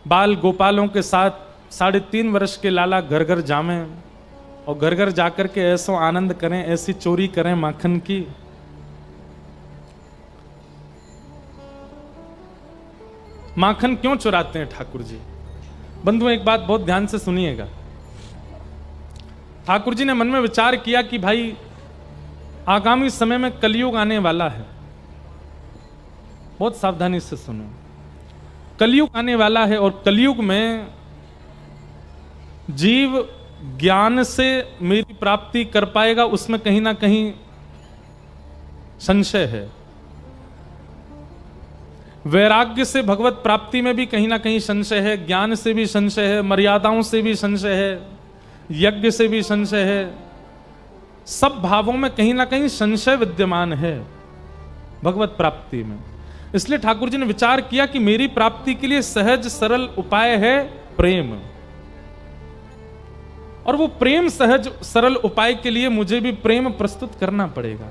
बाल गोपालों के साथ 3.5 वर्ष के लाला घर घर जामे और घर घर जाकर के ऐसो आनंद करें, ऐसी चोरी करें माखन की। माखन क्यों चुराते हैं ठाकुर जी? बंधु एक बात बहुत ध्यान से सुनिएगा। ठाकुर जी ने मन में विचार किया कि भाई आगामी समय में कलयुग आने वाला है। बहुत सावधानी से सुनो, कलयुग आने वाला है और कलयुग में जीव ज्ञान से मेरी प्राप्ति कर पाएगा, उसमें कहीं ना कहीं संशय है। वैराग्य से भगवत प्राप्ति में भी कहीं ना कहीं संशय है, ज्ञान से भी संशय है, मर्यादाओं से भी संशय है, यज्ञ से भी संशय है। सब भावों में कहीं ना कहीं संशय विद्यमान है भगवत प्राप्ति में। इसलिए ठाकुर जी ने विचार किया कि मेरी प्राप्ति के लिए सहज सरल उपाय है प्रेम, और वो प्रेम सहज सरल उपाय के लिए मुझे भी प्रेम प्रस्तुत करना पड़ेगा।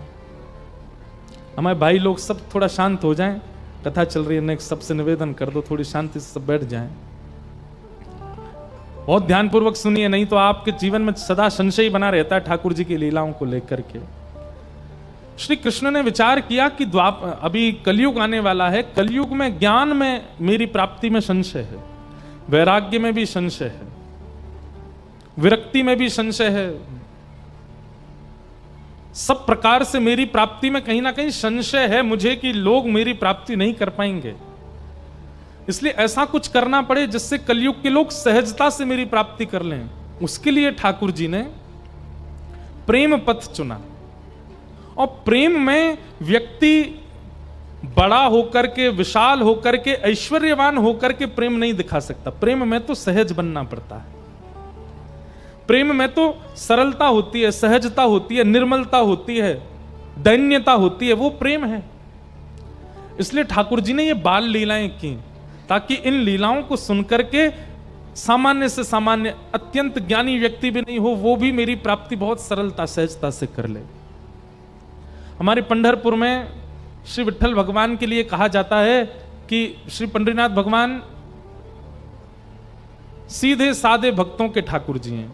हमारे भाई लोग सब थोड़ा शांत हो जाएं, कथा चल रही है, सबसे निवेदन कर दो थोड़ी शांति से सब बैठ जाएं। बहुत ध्यानपूर्वक सुनिए, नहीं तो आपके जीवन में सदा संशय बना रहता है ठाकुर जी की लीलाओं को लेकर के। श्री कृष्ण ने विचार किया कि अभी कलयुग आने वाला है, कलयुग में ज्ञान में मेरी प्राप्ति में संशय है, वैराग्य में भी संशय है, विरक्ति में भी संशय है, सब प्रकार से मेरी प्राप्ति में कहीं ना कहीं संशय है मुझे कि लोग मेरी प्राप्ति नहीं कर पाएंगे। इसलिए ऐसा कुछ करना पड़े जिससे कलयुग के लोग सहजता से मेरी प्राप्ति कर लें। उसके लिए ठाकुर जी ने प्रेम पथ चुना। और प्रेम में व्यक्ति बड़ा होकर के, विशाल होकर के, ऐश्वर्यवान होकर के प्रेम नहीं दिखा सकता। प्रेम में तो सहज बनना पड़ता है, प्रेम में तो सरलता होती है, सहजता होती है, निर्मलता होती है, दैन्यता होती है, वो प्रेम है। इसलिए ठाकुर जी ने ये बाल लीलाएं की ताकि इन लीलाओं को सुनकर के सामान्य से सामान्य, अत्यंत ज्ञानी व्यक्ति भी नहीं हो, वो भी मेरी प्राप्ति बहुत सरलता सहजता से कर ले। हमारे पंढरपुर में श्री विट्ठल भगवान के लिए कहा जाता है कि श्री पंडरीनाथ भगवान सीधे साधे भक्तों के ठाकुर जी हैं।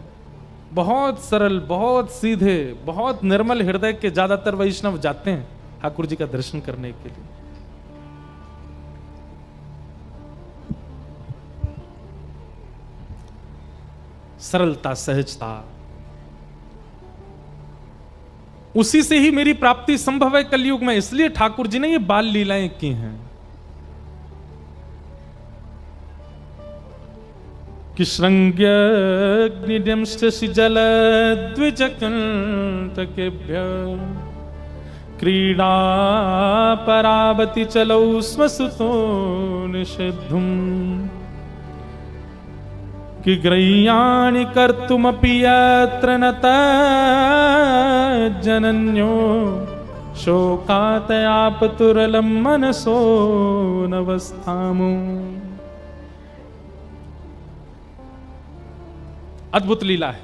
बहुत सरल, बहुत सीधे, बहुत निर्मल हृदय के ज्यादातर वैष्णव जाते हैं ठाकुर जी का दर्शन करने के लिए। सरलता, सहजता, उसी से ही मेरी प्राप्ति संभव है कलयुग में। इसलिए ठाकुर जी ने ये बाल लीलाएं की हैं कि श्रृंग्यग्निदंष्टि जलद्विजकंटकेभ्य क्रीडा परावति चलौ स्म सुतो निषेद्धुम् कि ग्रह्याणि कर्तुमपि यत्र न तज्जनन्यो शोकातयापतुरलं मनसो नवस्थामु। अद्भुत लीला है।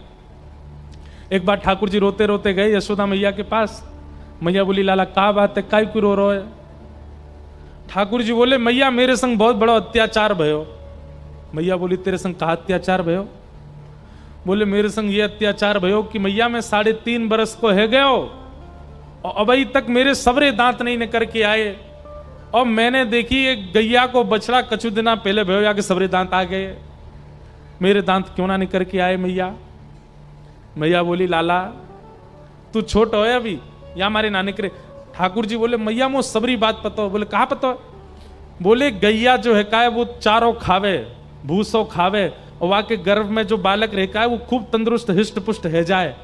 एक बार ठाकुर जी रोते रोते गए यशोदा मैया के पास। मैया बोली, लाला क्या बात है, काय क्यों रो रहे हो? ठाकुर जी बोले, मैया मेरे संग बहुत बड़ा अत्याचार भयो। मैया बोली, तेरे संग कहा अत्याचार भयो? बोले, मेरे संग ये अत्याचार भयो कि मैया मैं 3.5 बरस को है गयो और अभी तक मेरे सवरे दांत नहीं निकल के आए, और मैंने देखी एक गैया को बछड़ा कछु दिना पहले भयो जाके सवरे दांत आ गए, मेरे दांत क्यों ना निकल के आए मैया? मैया बोली, लाला तू छोट हो अभी, या हमारे ना निकले। ठाकुर जी बोले, मैया मो सबरी बात पता हो। बोले, कहा पता हो? बोले, गैया जो है का है वो चारों खावे, भूसो खावे, और वहां के गर्भ में जो बालक रह का है वो खूब तंदुरुस्त हिष्ट पुष्ट है जाए।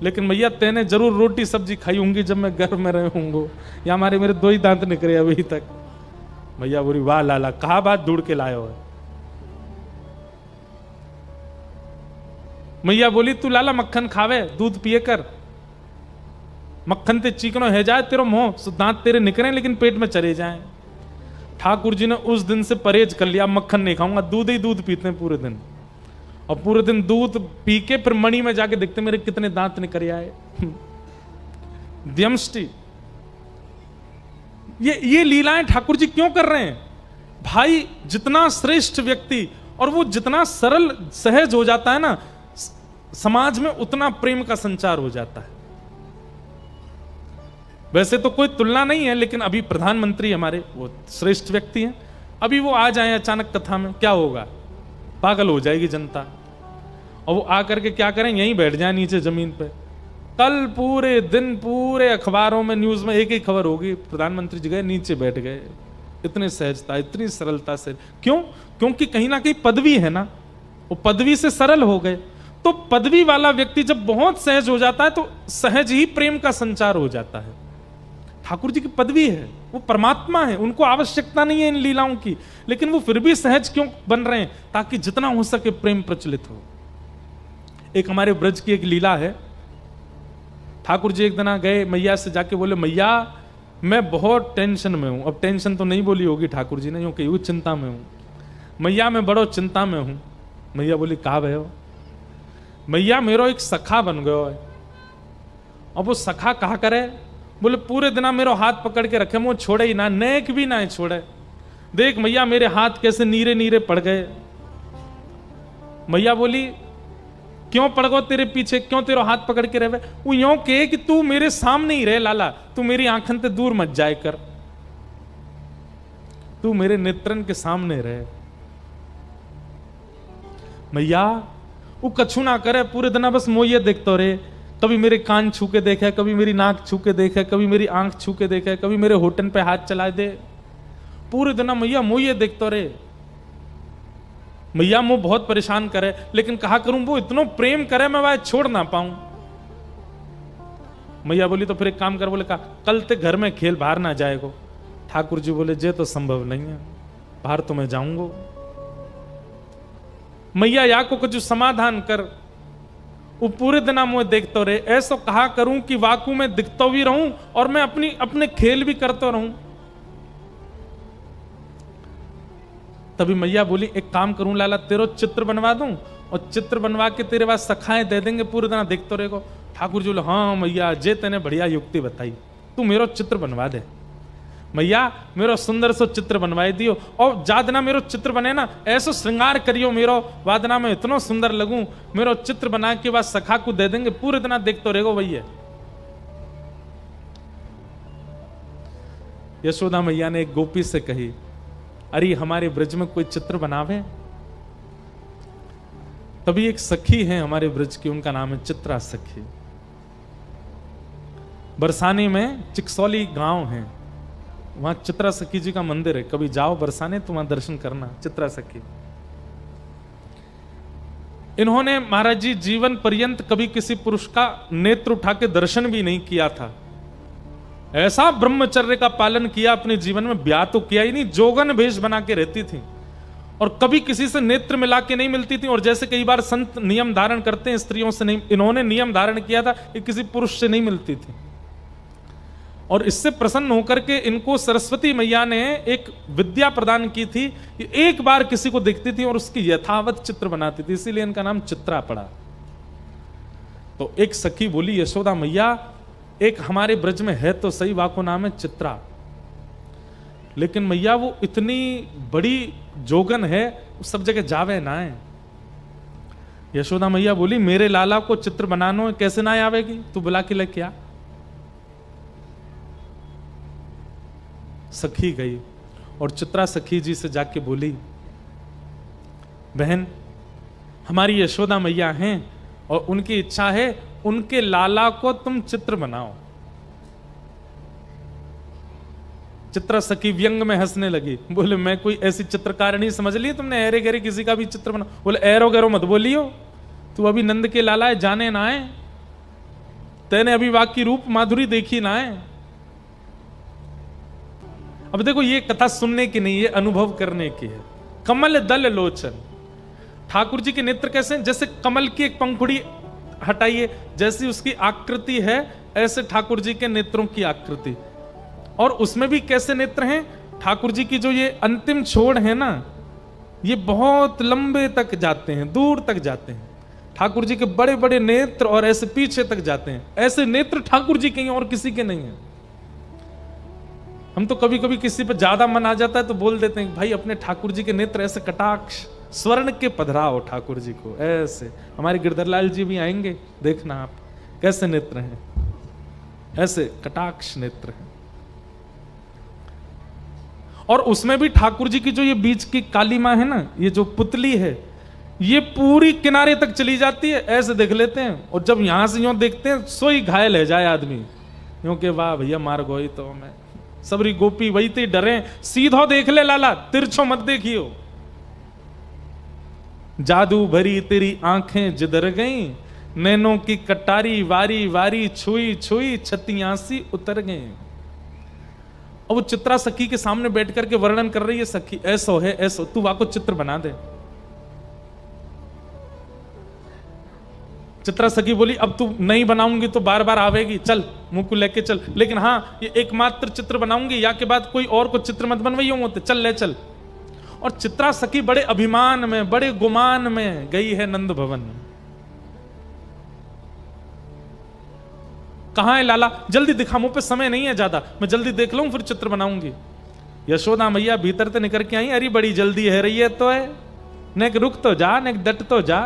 लेकिन मैया तेने जरूर रोटी सब्जी खाई होंगी जब मैं गर्भ में रहे होंगे, या हमारे मेरे 2 ही दांत निकले अभी तक। मैया बोली, वाह लाला कहा बात ढूंढ के लाए हो। मैया बोली, तू लाला मक्खन खावे, दूध पिए कर, मक्खन ते चिकनो है जाए तेरो मुंह, दांत तेरे निकले लेकिन पेट में चले जाएं। ठाकुर जी ने उस दिन से परहेज कर लिया, मक्खन नहीं खाऊंगा, दूध ही दूध पीते हैं पूरे दिन, और पूरे दिन दूध पी के फिर मणि में जाके देखते मेरे कितने दांत निकल आए। द्यमष्टि। ये लीलाएं ठाकुर जी क्यों कर रहे हैं? भाई जितना श्रेष्ठ व्यक्ति और वो जितना सरल सहज हो जाता है ना, समाज में उतना प्रेम का संचार हो जाता है। वैसे तो कोई तुलना नहीं है, लेकिन अभी प्रधानमंत्री हमारे वो श्रेष्ठ व्यक्ति हैं। अभी वो आ जाए अचानक कथा में, क्या होगा? पागल हो जाएगी जनता। और वो आकर के क्या करें, यहीं बैठ जाए नीचे जमीन पे। कल पूरे दिन पूरे अखबारों में न्यूज में एक ही खबर होगी, प्रधानमंत्री जी गए नीचे बैठ गए, इतने सहजता इतनी सरलता से। क्यों? क्योंकि कहीं ना कहीं पदवी है ना, वो पदवी से सरल हो गए। तो पदवी वाला व्यक्ति जब बहुत सहज हो जाता है तो सहज ही प्रेम का संचार हो जाता है। ठाकुर जी की पदवी है, वो परमात्मा है, उनको आवश्यकता नहीं है इन लीलाओं की, लेकिन वो फिर भी सहज क्यों बन रहे हैं? ताकि जितना हो सके प्रेम प्रचलित हो। एक हमारे ब्रज की एक लीला है। ठाकुर जी एक दिन गए मैया से जाके बोले, मैया मैं बहुत टेंशन में हूं। अब टेंशन तो नहीं बोली होगी ठाकुर जी ने, यूं कही चिंता में हूं। मैया मैं बड़ो चिंता में हूं। मैया बोली कहा भय हो? मैया मेरो एक सखा बन गयो है। अब वो सखा कहा करे? बोले पूरे दिन मेरो हाथ पकड़ के रखे, वो छोड़े ही ना, नेक भी ना छोड़े। देख मैया मेरे हाथ कैसे नीरे नीरे पड़ गए। मैया बोली क्यों पड़ गो तेरे पीछे, क्यों तेरा हाथ पकड़ के रहे? वो यूं कहे कि तू मेरे सामने ही रहे लाला, तू मेरी आंखन से दूर मत जाए कर, तू मेरे नेत्रन के सामने रहे। मैया वो कछु ना करे, पूरे दिन बस मोये देखते रहे। कभी मेरे कान छू के देखे, कभी मेरी नाक छू के देखे, कभी मेरी आंख छू के देखे, कभी मेरे होठन पे हाथ चला दे। पूरे दिन मैया मोये देखते रहे। मैया मुझे बहुत परेशान करे, लेकिन कहा करूं वो इतना प्रेम करे मैं वह छोड़ ना पाऊं। मैया बोली तो फिर एक काम कर। बोले कहा कल ते घर में खेल, बाहर ना जाएगो। ठाकुर जी बोले जे तो संभव नहीं है, बाहर तो मैं जाऊंगा। मैया या को कुछ समाधान कर। वो पूरे दिन मुझे देखते रहे। ऐसा कहा करूं कि वाकू में दिखता भी रहूं और मैं अपने खेल भी करता रहूं। तभी मैया बोली एक काम करूं लाला, तेरो चित्र बनवा दूं और चित्र बनवा के तेरे पास सखाएं दे देंगे, पूरे दिन देखते रहेगो। ठाकुर जी बोले हाँ मैया जे तेने बढ़िया युक्ति बताई, तू मेरो चित्र बनवा दे। मैया मेरो सुंदर सो चित्र बनवाई दियो, और जादना मेरो चित्र बने ना ऐसो श्रृंगार करियो मेरो, वादना में इतना सुंदर लगूं, मेरो चित्र बना के बाद सखा को दे देंगे, पूरे दिन देखते रहेगो भैया। यशोदा मैया ने एक गोपी से कही, अरे हमारे ब्रज में कोई चित्र बनावे। तभी एक सखी है हमारे ब्रज की, उनका नाम है चित्रा सखी। बरसाने में चिकसौली गांव है, वहां चित्रा सखी जी का मंदिर है। कभी जाओ बरसाने तो वहां दर्शन करना, चित्रा सखी। इन्होंने महाराज जी जीवन पर्यंत कभी किसी पुरुष का नेत्र उठा के दर्शन भी नहीं किया था। ऐसा ब्रह्मचर्य का पालन किया अपने जीवन में, ब्याह तो किया ही नहीं, जोगन भेष बना के रहती थी और कभी किसी से नेत्र मिला के नहीं मिलती थी। और जैसे कई बार संत नियम धारण करते हैं स्त्रियों से, नहीं, इन्होंने नियम धारण किया था कि किसी पुरुष से नहीं मिलती थी। और इससे प्रसन्न होकर के इनको सरस्वती मैया ने एक विद्या प्रदान की थी, एक बार किसी को देखती थी और उसकी यथावत चित्र बनाती थी, इसीलिए इनका नाम चित्रा पड़ा। तो एक सखी बोली, यशोदा मैया एक हमारे ब्रज में है तो सही, वाको नाम है चित्रा, लेकिन मैया वो इतनी बड़ी जोगन है, सब जगह जावे ना है। यशोदा मैया बोली मेरे लाला को चित्र बनाना है, कैसे ना आवेगी, तू बुला के लेके आ। सखी गई और चित्रा सखी जी से जाके बोली, बहन हमारी यशोदा मैया हैं और उनकी इच्छा है उनके लाला को तुम चित्र बनाओ। चित्रा सखी व्यंग में हंसने लगी, बोले मैं कोई ऐसी चित्रकारिणी समझ ली तुमने, ऐरे गहरे किसी का भी चित्र बना। बोले ऐरो गैरो मत बोलियो, तू अभी नंद के लाला है, जाने ना है, तेने अभी वाकी रूप माधुरी देखी ना है। अब देखो ये कथा सुनने की नहीं, ये अनुभव करने की है। कमल दल लोचन, ठाकुर जी के नेत्र कैसे, जैसे कमल की एक पंखुड़ी हटाइए, जैसी उसकी आकृति है ऐसे ठाकुर जी के नेत्रों की आकृति। और उसमें भी कैसे नेत्र हैं, ठाकुर जी की जो ये अंतिम छोड़ है ना, ये बहुत लंबे तक जाते हैं, दूर तक जाते हैं। ठाकुर जी के बड़े बड़े नेत्र और ऐसे पीछे तक जाते हैं। ऐसे नेत्र ठाकुर जी के और किसी के नहीं है। हम तो कभी कभी किसी पे ज्यादा मन आ जाता है तो बोल देते हैं भाई अपने ठाकुर जी के नेत्र ऐसे कटाक्ष स्वर्ण के पधराओ ठाकुर जी को ऐसे। हमारे गिरधरलाल जी भी आएंगे, देखना आप कैसे नेत्र हैं, ऐसे कटाक्ष नेत्र हैं। और उसमें भी ठाकुर जी की जो ये बीच की काली मां है ना, ये जो पुतली है, ये पूरी किनारे तक चली जाती है, ऐसे देख लेते हैं। और जब यहां से यूं देखते हैं सोई घायल है जाए आदमी, क्योंकि वाह भैया मार गोई तो मैं सबरी गोपी वही ते डरे, सीधो देख ले लाला, तिरछो मत देखियो। जादू भरी तेरी आंखें जिधर गई, नैनों की कटारी वारी वारी छुई छुई छतियासी उतर गए। और वो चित्रा सखी के सामने बैठ करके वर्णन कर रही है, सखी ऐसो है ऐसो, तू वाको चित्र बना दे। चित्रा सखी बोली अब तू नहीं बनाऊंगी तो बार बार आवेगी, चल मुंह को लेके चल, लेकिन हाँ ये एकमात्र चित्र बनाऊंगी, या के बाद कोई और को चित्र मत बनवाइयो होते, चल ले चल। और चित्रा सखी बड़े अभिमान में बड़े गुमान में गई है नंद भवन। कहां है लाला, जल्दी दिखा, मुंह पे समय नहीं है ज्यादा, मैं जल्दी देख लूं फिर चित्र बनाऊंगी। यशोदा मैया भीतर से निकल के आई, अरे बड़ी जल्दी है रही है तो है, नेक रुक तो जा, नेक डट तो जा।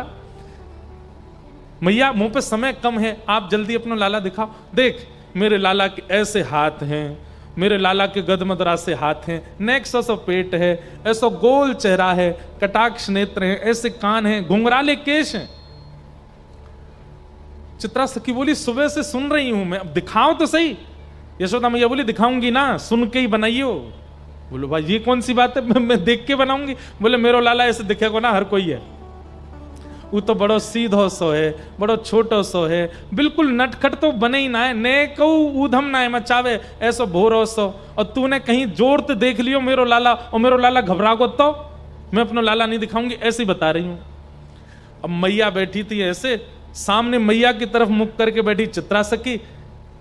मैया मुंह पे समय कम है, आप जल्दी अपना लाला दिखाओ। देख मेरे लाला के ऐसे हाथ हैं, मेरे लाला के गदमदरा से हाथ हैं, नेक सो पेट है, ऐसा गोल चेहरा है, कटाक्ष नेत्र हैं, ऐसे कान हैं, घुंघराले केश हैं। चित्रा सखी बोली सुबह से सुन रही हूं मैं, अब दिखाओ तो सही। यशोदा मैया बोली दिखाऊंगी ना, सुन के ही बनाइयो। बोलो भाई ये कौन सी बात है, मैं देख के बनाऊंगी। बोले मेरो लाला ऐसे दिखेगा ना हर कोई है, वो तो बड़ो सीधो सो है, बड़ो छोटो सो है, बिल्कुल नटखट तो बने ही ना है, ने कहू ऊधम ना है मचावे ऐसो भोरो सो। और तूने कहीं जोर ते देख लियो मेरो लाला, और मेरो लाला घबरा को तो मैं अपना लाला नहीं दिखाऊंगी, ऐसी बता रही हूं। अब मैया बैठी थी ऐसे, सामने मैया की तरफ मुख करके बैठी चित्रा सखी,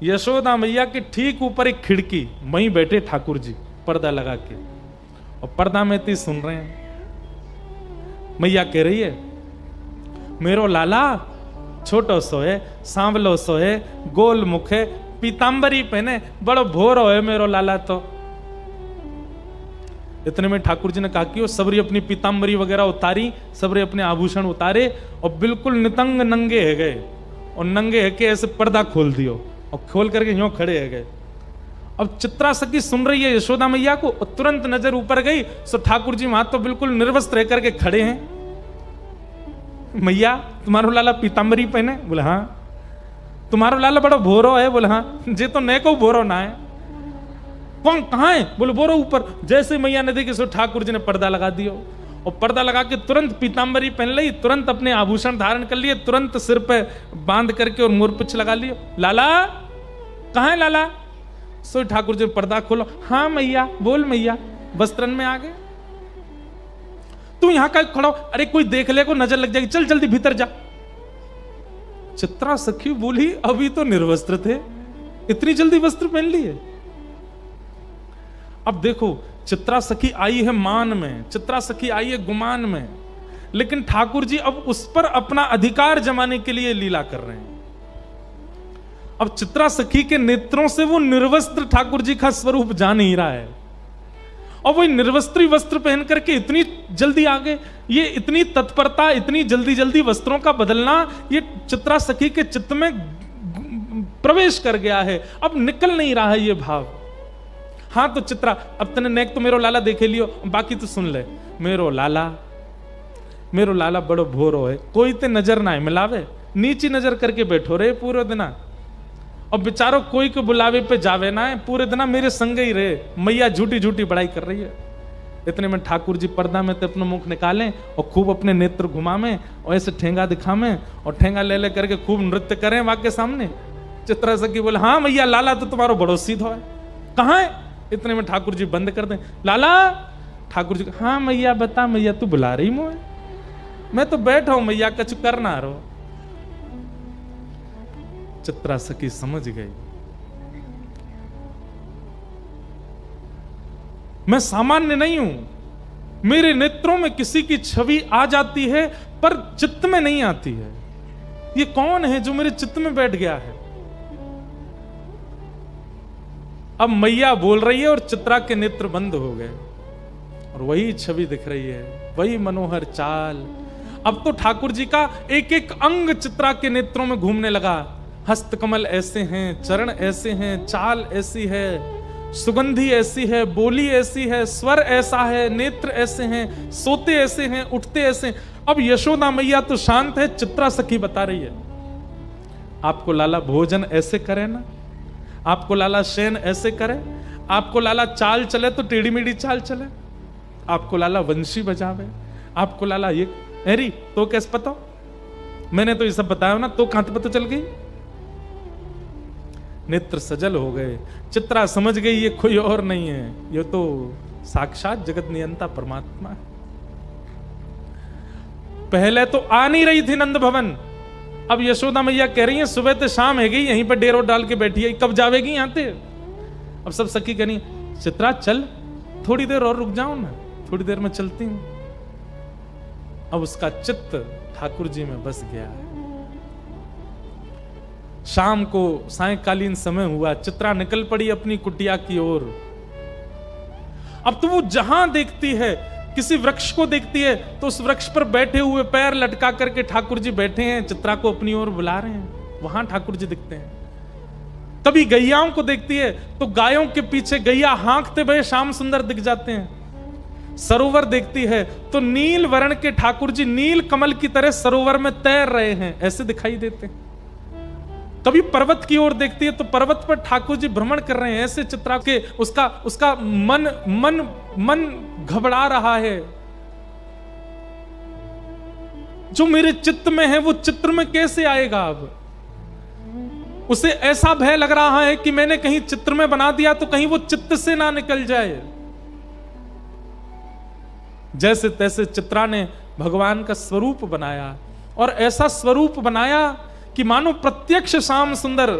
यशोदा मैया के ठीक ऊपर एक खिड़की, वहीं बैठे ठाकुर जी पर्दा लगा के, और पर्दा में ती सुन रहे हैं। मैया कह रही है मेरो लाला छोटो सो है, सांवलो सो है, गोल मुख है, पीतांबरी पहने, बड़ो भोरो है मेरो लाला तो। इतने में ठाकुर जी ने कहा कि वो सबरी अपनी पीतांबरी वगैरह उतारी, सबरे अपने आभूषण उतारे और बिल्कुल नितंग नंगे है गए, और नंगे है के ऐसे पर्दा खोल दियो और खोल करके यूं खड़े है गए। अब चित्रा सखी सुन रही है यशोदा मैया को, और तुरंत नजर ऊपर गई, सो ठाकुर जी वहां तो बिल्कुल निर्वस्त्र रह करके खड़े हैं। मैया तुम्हारो लाला पीतांबरी पहने? बोले हाँ। तुम्हारो लाला बड़ा भोरो है? बोले हाँ। जे तो ने को भोरो ना है। कौन कहाँ है? बोले बोरो ऊपर। जैसे मैया ने देखी सो ठाकुर जी ने पर्दा लगा दियो, और पर्दा लगा के तुरंत पीतांबरी पहन ली, तुरंत अपने आभूषण धारण कर लिए, तुरंत सिर पे बांध करके और मोरपिछ लगा लियो। लाला कहाँ है लाला? सो ठाकुर जी ने पर्दा खोलो। हाँ मैया, बोल मैया। वस्त्रन में आ गए। तू यहां का खड़ा हो, अरे कोई देख ले को नजर लग जाएगी, चल जल्दी भीतर जा। चित्रा सखी बोली अभी तो निर्वस्त्र थे, इतनी जल्दी वस्त्र पहन लिए? अब देखो चित्रा सखी आई है मान में, चित्रा सखी आई है गुमान में, लेकिन ठाकुर जी अब उस पर अपना अधिकार जमाने के लिए लीला कर रहे हैं। अब चित्रा सखी के नेत्रों से वो निर्वस्त्र ठाकुर जी का स्वरूप जा नहीं रहा है, और वही निर्वस्त्री वस्त्र पहन करके इतनी जल्दी आ गए। ये इतनी तत्परता, इतनी जल्दी जल्दी वस्त्रों का बदलना, ये चित्रा सखी के चित्त में प्रवेश कर गया है, अब निकल नहीं रहा है ये भाव। हाँ तो चित्रा, अब तने नेक तो मेरो लाला देखे लियो, बाकी तो सुन ले। मेरो लाला बड़ो भोरो है, कोई ते नजर ना है मिलावे, नीची नजर करके बैठो रे पूरे दिना, और बेचारो कोई के बुलावे पे जावे ना है, पूरे दिन मेरे संग ही रहे। मैया झूठी झूठी बड़ाई कर रही है। इतने में ठाकुर जी पर्दा में तो अपना मुख निकालें और खूब अपने नेत्र घुमावें और ऐसे ठेंगा दिखावें, और ठेंगा ले ले करके खूब नृत्य करें वहां के सामने। चित्रा सखी बोले हाँ मैया, लाला तो तुम्हारो बड़ो सीधो है, कहाँ है? इतने में ठाकुर जी बंद कर दें। लाला? ठाकुर जी हाँ मैया बता मैया, तू बुला रही मुझे? मैं तो बैठा हूं मैया, कछ करना रो। चित्रा सखी समझ गई, मैं सामान्य नहीं हूं, मेरे नेत्रों में किसी की छवि आ जाती है पर चित्त में नहीं आती है। ये कौन है जो मेरे चित्त में बैठ गया है? अब मैया बोल रही है और चित्रा के नेत्र बंद हो गए और वही छवि दिख रही है, वही मनोहर चाल। अब तो ठाकुर जी का एक एक अंग चित्रा के नेत्रों में घूमने लगा। हस्त कमल ऐसे हैं, चरण ऐसे हैं, चाल ऐसी है, सुगंधी ऐसी है, बोली ऐसी है, स्वर ऐसा है, नेत्र ऐसे हैं, सोते ऐसे हैं, उठते ऐसे हैं। अब यशोदा मैया तो शांत है, चित्रा सखी बता रही है, आपको लाला भोजन ऐसे करे ना, आपको लाला शयन ऐसे करे, आपको लाला चाल चले तो टेढ़ी मेढ़ी चाल चले, आपको लाला वंशी बजावे, आपको लाला ये अरे तो कैसे पता, मैंने तो ये सब बताया ना, तो कहां पता चल गई। नेत्र सजल हो गए, चित्रा समझ गई ये कोई और नहीं है, ये तो साक्षात जगत नियंता परमात्मा है। पहले तो आ नहीं रही थी नंद भवन, अब यशोदा मैया कह रही है सुबह तो शाम है गई, यहीं पर डेरो डाल के बैठी है, कब जावेगी यहां ते। अब सब सखी कह रही चित्रा चल थोड़ी देर और रुक जाओ ना, थोड़ी देर में चलती हूं। अब उसका चित्त ठाकुर जी में बस गया है। शाम को सायंकालीन समय हुआ, चित्रा निकल पड़ी अपनी कुटिया की ओर। अब तो वो जहां देखती है, किसी वृक्ष को देखती है तो उस वृक्ष पर बैठे हुए पैर लटका करके ठाकुर जी बैठे हैं, चित्रा को अपनी ओर बुला रहे हैं, वहां ठाकुर जी दिखते हैं। कभी गैयाओं को देखती है तो गायों के पीछे गैया हाँकते हुए श्याम सुंदर दिख जाते हैं। सरोवर देखती है तो नील वर्ण के ठाकुर जी नील कमल की तरह सरोवर में तैर रहे हैं, ऐसे दिखाई देते हैं। कभी पर्वत की ओर देखती है तो पर्वत पर ठाकुर जी भ्रमण कर रहे हैं, ऐसे चित्रा के उसका मन घबरा रहा है। जो मेरे चित्त में है वो चित्र में कैसे आएगा। अब उसे ऐसा भय लग रहा है कि मैंने कहीं चित्र में बना दिया तो कहीं वो चित्त से ना निकल जाए। जैसे तैसे चित्रा ने भगवान का स्वरूप बनाया और ऐसा स्वरूप बनाया कि मानो प्रत्यक्ष श्याम सुंदर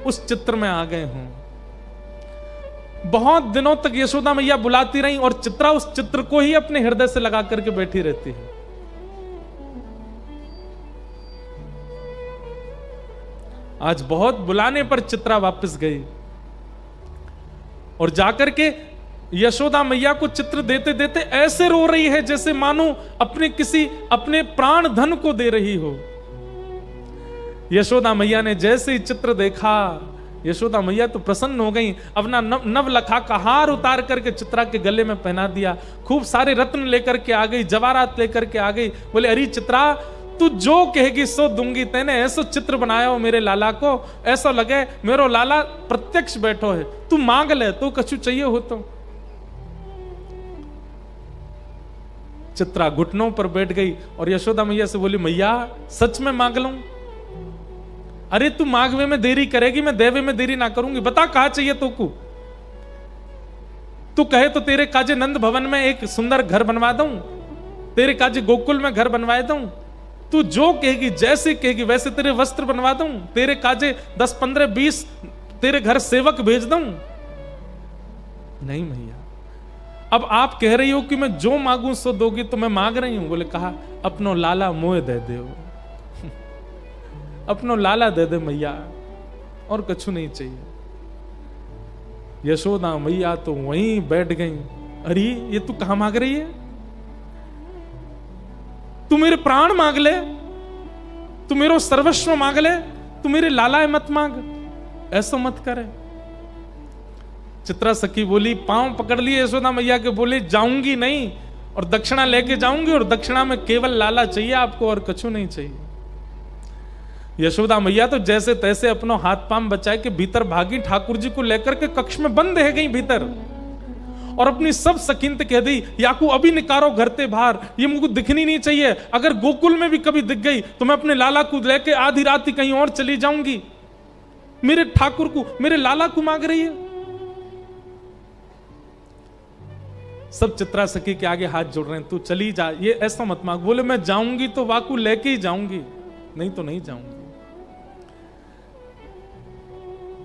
उस चित्र में आ गए हों। बहुत दिनों तक यशोदा मैया बुलाती रही और चित्रा उस चित्र को ही अपने हृदय से लगा करके बैठी रहती है। आज बहुत बुलाने पर चित्रा वापस गई और जाकर के यशोदा मैया को चित्र देते देते ऐसे रो रही है जैसे मानो अपने प्राण धन को दे रही हो। यशोदा मैया ने जैसे ही चित्र देखा, यशोदा मैया तो प्रसन्न हो गई। अपना नवलखा का हार उतार करके चित्रा के गले में पहना दिया, खूब सारे रत्न लेकर के आ गई, जवाहरात लेकर के आ गई। बोले अरे चित्रा तू जो कहेगी सो दूंगी, तेने ऐसा चित्र बनाया हो मेरे लाला को, ऐसा लगे मेरो लाला प्रत्यक्ष बैठो है, तू मांग ले तो कछु चाहिए हो तो। चित्रा घुटनों पर बैठ गई और यशोदा मैया से बोली मैया सच में मांग लूं। अरे तू मांगवे में देरी करेगी, मैं देवे में देरी ना करूंगी, बता कहां चाहिए तो को। तू कहे तो तेरे काजे नंद भवन में एक सुंदर घर बनवा दूं, तेरे काजे गोकुल में घर बनवा दूं, तू जो कहेगी जैसे कहेगी वैसे तेरे वस्त्र बनवा दूं, तेरे काजे 10 15 20 तेरे घर सेवक भेज दूं। नहीं मैया, अब आप कह रही हो कि मैं जो मांगू सो दोगी, तो मैं मांग रही हूं। बोले कहा अपनो लाला मोह दे दे, अपनो लाला दे दे मैया, और कछु नहीं चाहिए। यशोदा मैया तो वहीं बैठ गई। अरे ये तू कहां मांग रही है, तू मेरे प्राण मांग ले, तू मेरो सर्वस्व मांग ले, तू मेरे लाला मत मांग, ऐसा मत करे। चित्रा सखी बोली, पांव पकड़ लिए यशोदा मैया के, बोले जाऊंगी नहीं और दक्षिणा लेके जाऊंगी, और दक्षिणा में केवल लाला चाहिए आपको और कछु नहीं चाहिए। यशोदा मैया तो जैसे तैसे अपना हाथ पांव बचाए के भीतर भागी, ठाकुर जी को लेकर के कक्ष में बंद रह गई भीतर, और अपनी सब सकीनत कह दी याकू अभी निकारो घर ते बाहर, ये मुझको दिखनी नहीं चाहिए। अगर गोकुल में भी कभी दिख गई तो मैं अपने लाला को लेके आधी रात ही कहीं और चली जाऊंगी। मेरे ठाकुर को, मेरे लाला को मांग रही है। सब चित्रा सखी के आगे हाथ जोड़ रहे हैं, तू चली जा, ये ऐसा मत मांग। बोले मैं जाऊंगी तो वाकू लेके ही जाऊंगी, नहीं तो नहीं जाऊंगी।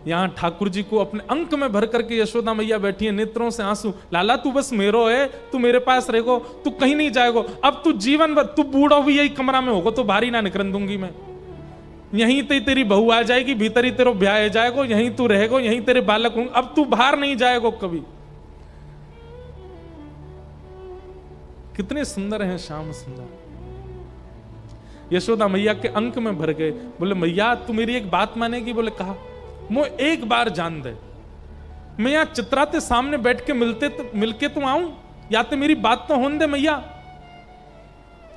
यहां ठाकुर जी को अपने अंक में भर करके यशोदा मैया बैठी है, नेत्रों से आंसू। लाला तू बस मेरो है, तू मेरे पास रहेगो, तू कहीं नहीं जाएगो। अब तू जीवन भर, तू बूढ़ा भी यही कमरा में होगा तो भारी ना निकल दूंगी मैं। यहीं ते तेरी बहू आ जाएगी, भीतर ही तेरो ब्याह जाएगो, यहीं तू रहेगो, यहीं तेरे बालक होंगे, अब तू बाहर नहीं जाएगो कभी। कितने सुंदर हैं श्याम सुंदर। यशोदा मैया के अंक में भर गए। बोले मैया तू मेरी एक बात मानेगी? बोले कहा, मो एक बार जान दे, मैं यहां चित्रा ते सामने बैठ के मिलके तो आऊं, या तो मेरी बात तो होने दे मैया,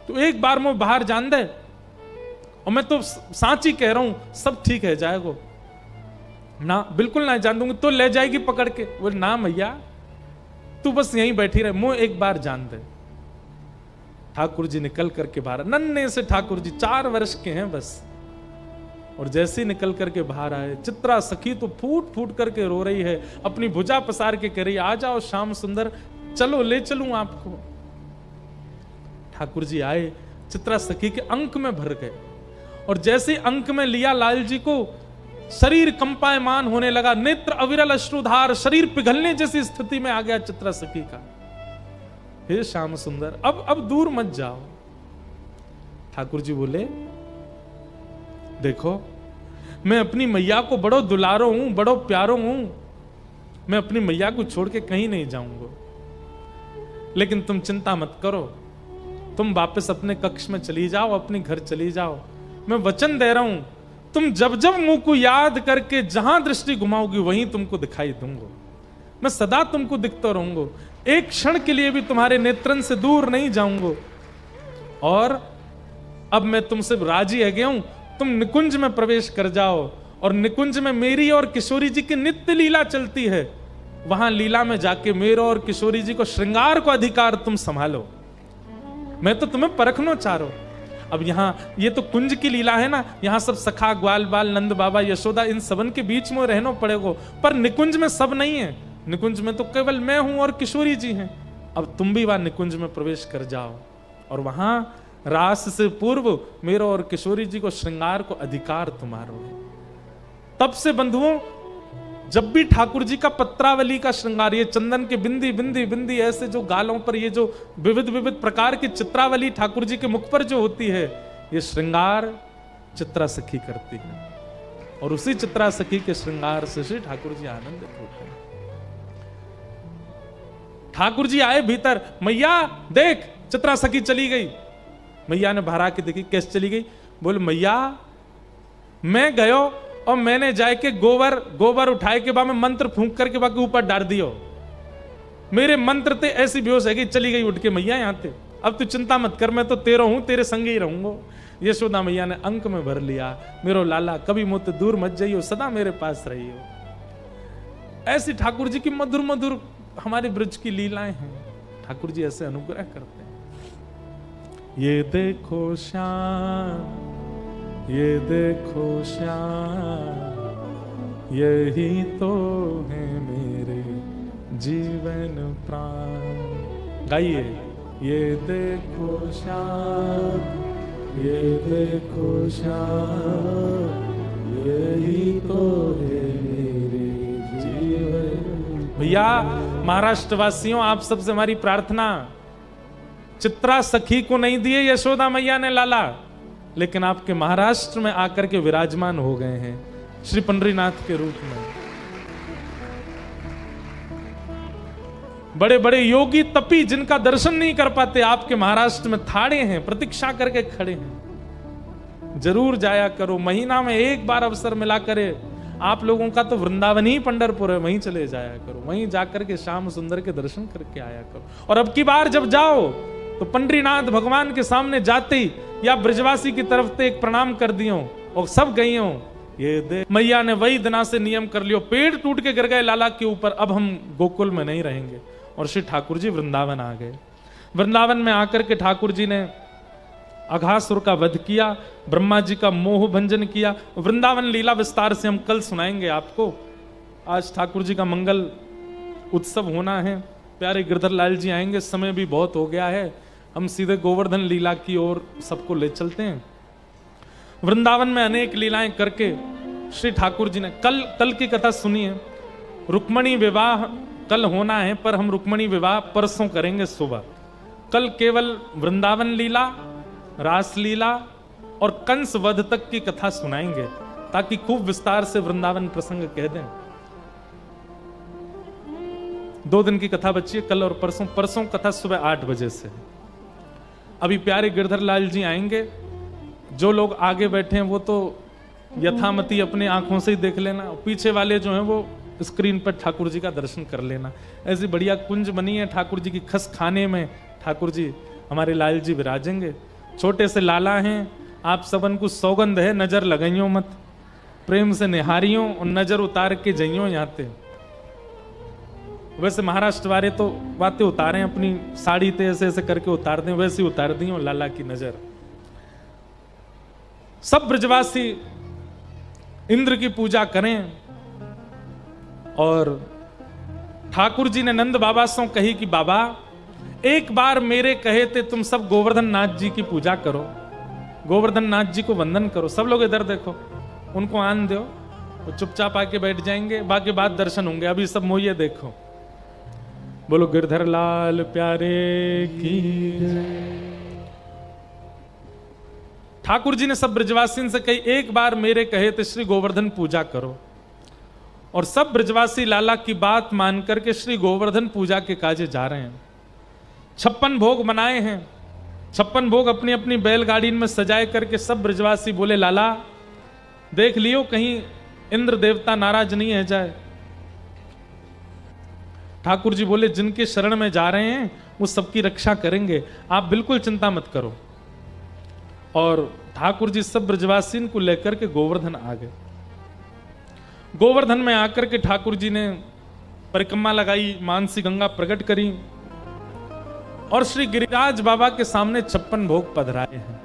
तो एक बार मो बाहर जान दे, और मैं तो सांची कह रहा हूं सब ठीक है जाएगो ना, बिल्कुल ना जान दूंगी, तो ले जाएगी पकड़ के। बोले ना मैया तू बस यहीं बैठी रहे, मो एक बार जान दे। ठाकुर जी निकल करके बाहर, नन्हे से ठाकुर जी 4 वर्ष के हैं बस, और जैसे ही निकल करके बाहर आए, चित्रा सखी तो फूट फूट करके रो रही है, अपनी भुजा पसार के कह रही, आ जाओ श्याम सुंदर, चलो ले चलूं आपको। ठाकुर जी आए, चित्रा सखी के अंक में भर गए, और जैसे अंक में लिया लाल जी को, शरीर कंपायमान होने लगा, नेत्र अविरल अश्रुधार, शरीर पिघलने जैसी स्थिति में आ गया चित्रा सखी का। हे श्याम सुंदर अब दूर मत जाओ। ठाकुर जी बोले, देखो मैं अपनी मैया को बड़ो दुलारो हूं, बड़ो प्यारो हूं, मैं अपनी मैया को छोड़ के कहीं नहीं जाऊंगा, लेकिन तुम चिंता मत करो, तुम वापस अपने कक्ष में चली जाओ, अपने घर चली जाओ। मैं वचन दे रहा हूं, तुम जब जब मुंह को याद करके जहां दृष्टि घुमाओगी वहीं तुमको दिखाई दूंगा, मैं सदा तुमको दिखता रहूंगा, एक क्षण के लिए भी तुम्हारे नेत्रन से दूर नहीं जाऊंगा। और अब मैं तुमसे राजी है गया हूं, तुम निकुंज में प्रवेश कर जाओ, और निकुंज में मेरी और किशोरी जी की नित्य लीला चलती है, वहां लीला में जाके मेरा और किशोरी जी को श्रृंगार को अधिकार तुम संभालो, मैं तो तुम्हें परखना चाह रहा हूं। अब यहां ये तो कुंज की लीला है ना, यहां सब सखा ग्वाल बाल नंद बाबा यशोदा इन सबन के बीच में रहना पड़ेगा, पर निकुंज में सब नहीं है, निकुंज में तो केवल मैं हूं और किशोरी जी हैं। अब तुम भी वहां निकुंज में प्रवेश कर जाओ, और वहां रास से पूर्व मेरा और किशोरी जी को श्रृंगार को अधिकार तुम्हारा है। तब से बंधुओं, जब भी ठाकुर जी का पत्रावली का श्रृंगार, ये चंदन के बिंदी बिंदी बिंदी ऐसे जो गालों पर ये जो विविध विविध प्रकार की चित्रावली ठाकुर जी के मुख पर जो होती है, ये श्रृंगार चित्रा सखी करती है, और उसी चित्रा सखी के श्रृंगार से श्री ठाकुर जी आनंदित होते हैं। ठाकुर जी आए भीतर, मैया देख चित्रा सखी चली गई। मैया ने बाहर आके देखी, कैसे चली गई? बोले मैया मैं गयो और मैंने जाके गोबर उठाए के बाद में मंत्र फूंक करके बाकी ऊपर डाल दियो, मेरे मंत्र ते ऐसी बेहोश है कि चली गई उठ के मैया यहां थे। अब तू चिंता मत कर, मैं तो तेरा हूं, तेरे संग ही रहूंगा। यशोदा मैया ने अंक में भर लिया, मेरो लाला कभी मुझसे दूर मत जाइयो, सदा मेरे पास रहियो। ऐसी ठाकुर जी की मधुर मधुर हमारे ब्रज की लीलाएं हैं, ठाकुर जी ऐसे अनुग्रह करते हैं। ये देखो श्याम, ये देखो श्याम, यही तो है मेरे जीवन प्राण। गाइए, ये देखो श्याम, ये देखो श्याम, यही तो है मेरे जीवन। भैया महाराष्ट्र वासियों, आप सबसे हमारी प्रार्थना, चित्रा सखी को नहीं दिए यशोदा मैया ने लाला, लेकिन आपके महाराष्ट्र में आकर के विराजमान हो गए हैं श्री पंडरीनाथ के रूप में। बड़े बड़े योगी तपी जिनका दर्शन नहीं कर पाते, आपके महाराष्ट्र में थाड़े हैं, प्रतीक्षा करके खड़े हैं। जरूर जाया करो, महीना में एक बार अवसर मिला करे। आप लोगों का तो वृंदावन ही पंढरपुर है, वहीं चले जाया करो, वहीं जाकर के श्याम सुंदर के दर्शन करके आया करो। और अब की बार जब जाओ तो पंडरीनाथ भगवान के सामने जाते ही या ब्रजवासी की तरफ से एक प्रणाम कर दियो और सब गई हो। ये दे मैया ने वही दिना से नियम कर लियो, पेड़ टूट के गिर गए लाला के ऊपर, अब हम गोकुल में नहीं रहेंगे। और श्री ठाकुर जी वृंदावन आ गए। वृंदावन में आकर के ठाकुर जी ने अघासुर का वध किया, ब्रह्मा जी का मोह भंजन किया। वृंदावन लीला विस्तार से हम कल सुनाएंगे आपको। आज ठाकुर जी का मंगल उत्सव होना है, प्यारे गिरधर लाल जी आएंगे, समय भी बहुत हो गया है, हम सीधे गोवर्धन लीला की ओर सबको ले चलते हैं। वृंदावन में अनेक लीलाएं करके श्री ठाकुर जी ने कल की कथा सुनिए। रुक्मणी विवाह कल होना है, पर हम रुक्मणी विवाह परसों करेंगे सुबह। कल केवल वृंदावन लीला, रास लीला और कंस वध तक की कथा सुनाएंगे, ताकि खूब विस्तार से वृंदावन प्रसंग कह दें। 2 दिन की कथा बची है, कल और परसों। परसों कथा सुबह 8 बजे से। अभी प्यारे गिरधर लाल जी आएंगे। जो लोग आगे बैठे हैं वो तो यथामति अपने आंखों से ही देख लेना, पीछे वाले जो हैं वो स्क्रीन पर ठाकुर जी का दर्शन कर लेना। ऐसी बढ़िया कुंज बनी है ठाकुर जी की, खस खाने में ठाकुर जी हमारे लाल जी विराजेंगे। छोटे से लाला हैं, आप सबन को सौगंध है, नजर लगाइयो मत, प्रेम से निहारियों और नजर उतार के जइयो याते। वैसे महाराष्ट्र वाले तो बातें उतारें, अपनी साड़ी ते ऐसे ऐसे करके उतार दें, वैसे ही उतार दी लाला की नजर। सब ब्रजवासी इंद्र की पूजा करें। और ठाकुर जी ने नंद बाबा से कही कि बाबा एक बार मेरे कहे थे तुम सब गोवर्धन नाथ जी की पूजा करो, गोवर्धन नाथ जी को वंदन करो। सब लोग इधर देखो, उनको आन दो, वो चुपचाप आके बैठ जाएंगे, बाकी बात दर्शन होंगे। अभी सब मोये देखो, बोलो गिरधर लाल प्यारे की। ठाकुर जी ने सब ब्रजवासी से कही एक बार मेरे कहे थे श्री गोवर्धन पूजा करो। और सब ब्रजवासी लाला की बात मान करके श्री गोवर्धन पूजा के काजे जा रहे हैं। 56 भोग बनाए हैं, 56 भोग अपनी अपनी बैलगाड़ी में सजाए करके सब ब्रजवासी बोले लाला देख लियो कहीं इंद्र देवता नाराज नहीं है जाए। ठाकुर जी बोले जिनके शरण में जा रहे हैं वो सबकी रक्षा करेंगे, आप बिल्कुल चिंता मत करो। और ठाकुर जी सब ब्रजवासी को लेकर के गोवर्धन आ गए। गोवर्धन में आकर के ठाकुर जी ने परिक्रमा लगाई, मानसी गंगा प्रकट करी और श्री गिरिराज बाबा के सामने 56 भोग पधराए हैं।